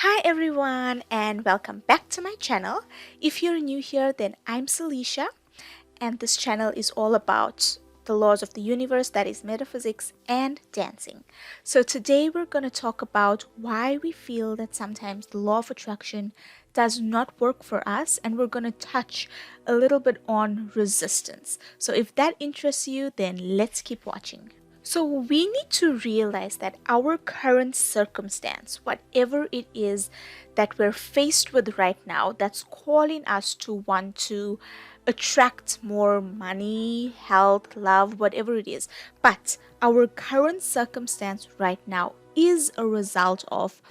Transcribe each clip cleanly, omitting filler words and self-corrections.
Hi everyone and welcome back to my channel. If you're new here, then I'm Celicia and this channel is all about the laws of the universe, that is metaphysics and dancing. So today we're going to talk about why we feel that sometimes the law of attraction does not work for us, and we're going to touch a little bit on resistance. So if that interests you, then let's keep watching. So we need to realize that our current circumstance, whatever it is that we're faced with right now, that's calling us to want to attract more money, health, love, whatever it is. But our current circumstance right now is a result of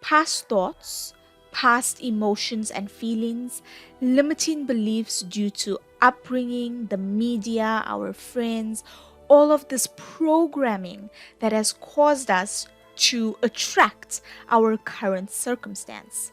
past thoughts, past emotions and feelings, limiting beliefs due to upbringing, the media, our friends, all of this programming that has caused us to attract our current circumstance.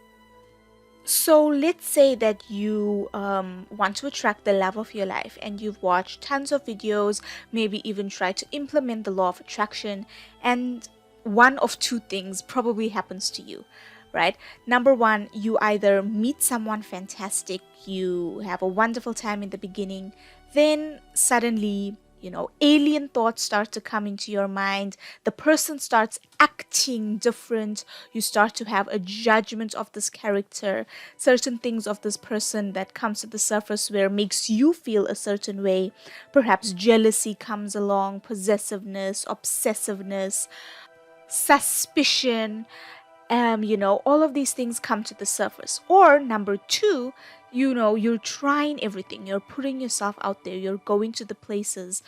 So let's say that you want to attract the love of your life and you've watched tons of videos, maybe even tried to implement the law of attraction, and one of two things probably happens to you, right? Number one, you either meet someone fantastic, you have a wonderful time in the beginning, then suddenly alien thoughts start to come into your mind. The person starts acting different. You start to have a judgment of this character. Certain things of this person that comes to the surface where makes you feel a certain way. Perhaps jealousy comes along, possessiveness, obsessiveness, suspicion. All of these things come to the surface. Or number two, you're trying everything, you're putting yourself out there, you're going to the places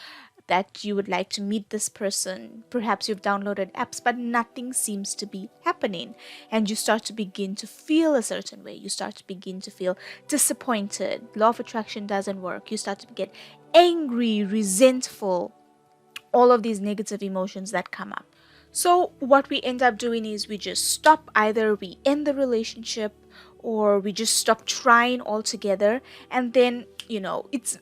that you would like to meet this person. Perhaps you've downloaded apps, but nothing seems to be happening, and you start to begin to feel a certain way. You start to begin to feel disappointed. Law of attraction doesn't work. You start to get angry, resentful, all of these negative emotions that come up. So what we end up doing is we just stop. Either we end the relationship or we just stop trying altogether. And then, it's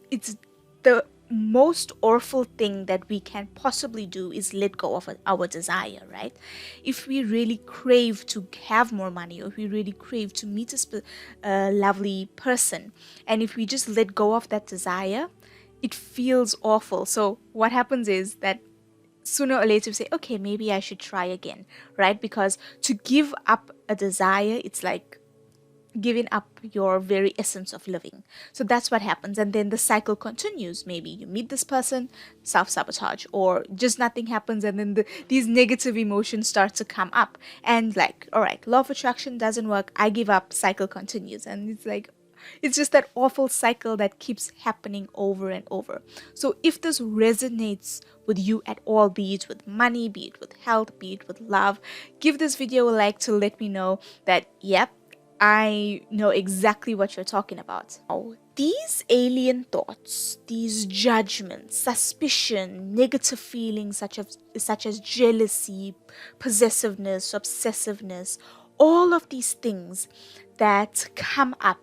the most awful thing that we can possibly do is let go of our desire, right? If we really crave to have more money, or if we really crave to meet a lovely person, and if we just let go of that desire, it feels awful. So what happens is that sooner or later we say, okay, maybe I should try again, right? Because to give up a desire, it's like giving up your very essence of living. So that's what happens. And then the cycle continues. Maybe you meet this person, self-sabotage, or just nothing happens, and then these negative emotions start to come up. And like, all right, law of attraction doesn't work, I give up, cycle continues. And it's like, it's just that awful cycle that keeps happening over and over. So if this resonates with you at all, be it with money, be it with health, be it with love, give this video a like to let me know that, yep, I know exactly what you're talking about. Now, these alien thoughts, these judgments, suspicion, negative feelings such as jealousy, possessiveness, obsessiveness, all of these things that come up,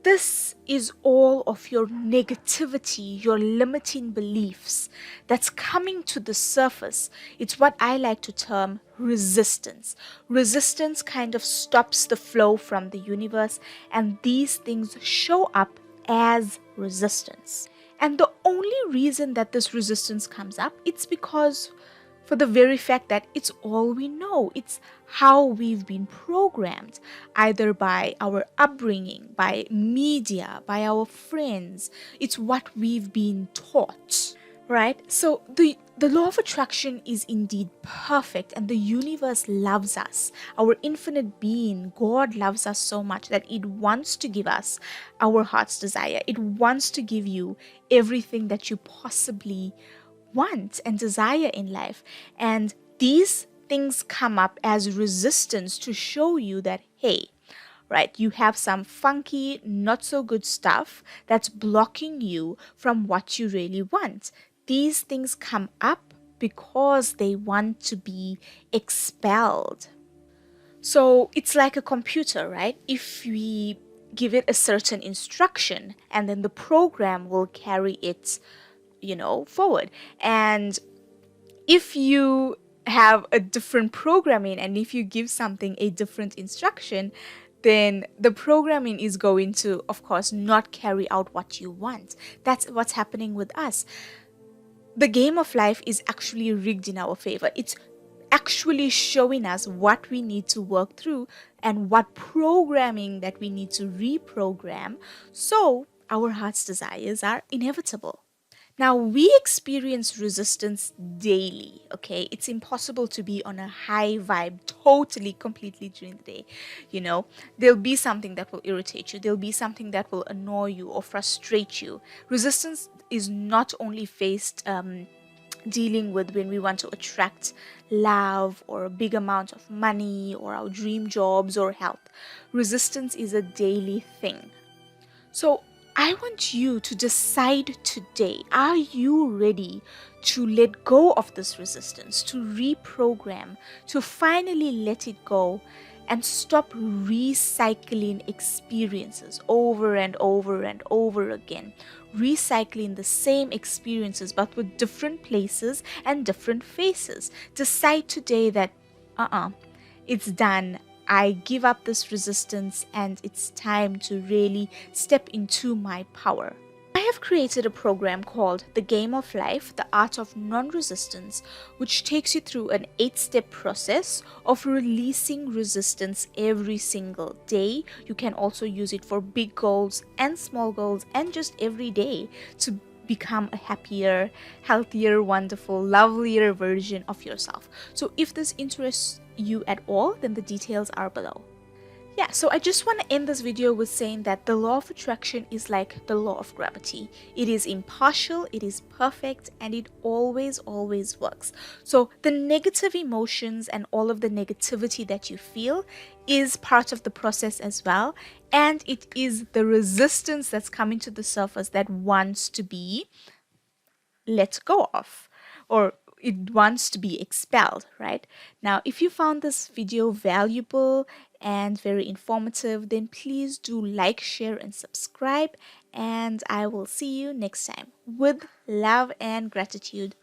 this is all of your negativity, your limiting beliefs that's coming to the surface. It's what I like to term resistance. Resistance kind of stops the flow from the universe, and these things show up as resistance. And the only reason that this resistance comes up, it's because for the very fact that it's all we know. It's how we've been programmed, either by our upbringing, by media, by our friends. It's what we've been taught, right? So the law of attraction is indeed perfect, and the universe loves us. Our infinite being, God, loves us so much that it wants to give us our heart's desire. It wants to give you everything that you possibly want and desire in life. And these things come up as resistance to show you that, hey, right, you have some funky, not so good stuff that's blocking you from what you really want. These things come up because they want to be expelled. So it's like a computer, right? If we give it a certain instruction, and then the program will carry it forward. And if you have a different programming, and if you give something a different instruction, then the programming is going to, of course, not carry out what you want. That's what's happening with us. The game of life is actually rigged in our favor. It's actually showing us what we need to work through and what programming that we need to reprogram, so our heart's desires are inevitable. Now, we experience resistance daily, okay? It's impossible to be on a high vibe totally, completely during the day. There'll be something that will irritate you, there'll be something that will annoy you or frustrate you. Resistance is not only faced dealing with when we want to attract love or a big amount of money or our dream jobs or health. Resistance is a daily thing. So I want you to decide today, are you ready to let go of this resistance, to reprogram, to finally let it go and stop recycling experiences over and over and over again? Recycling the same experiences but with different places and different faces. Decide today that, it's done. I give up this resistance and it's time to really step into my power. I have created a program called The Game of Life, The Art of Non-Resistance, which takes you through an 8-step process of releasing resistance every single day. You can also use it for big goals and small goals and just every day to become a happier, healthier, wonderful, lovelier version of yourself. So if this interests you at all, then the details are below. Yeah, so I just want to end this video with saying that the law of attraction is like the law of gravity. It is impartial, it is perfect, and it always, always works. So the negative emotions and all of the negativity that you feel is part of the process as well. And it is the resistance that's coming to the surface that wants to be let go of, or it wants to be expelled, right? Now, if you found this video valuable and very informative, then please do like, share, and subscribe. And I will see you next time with love and gratitude.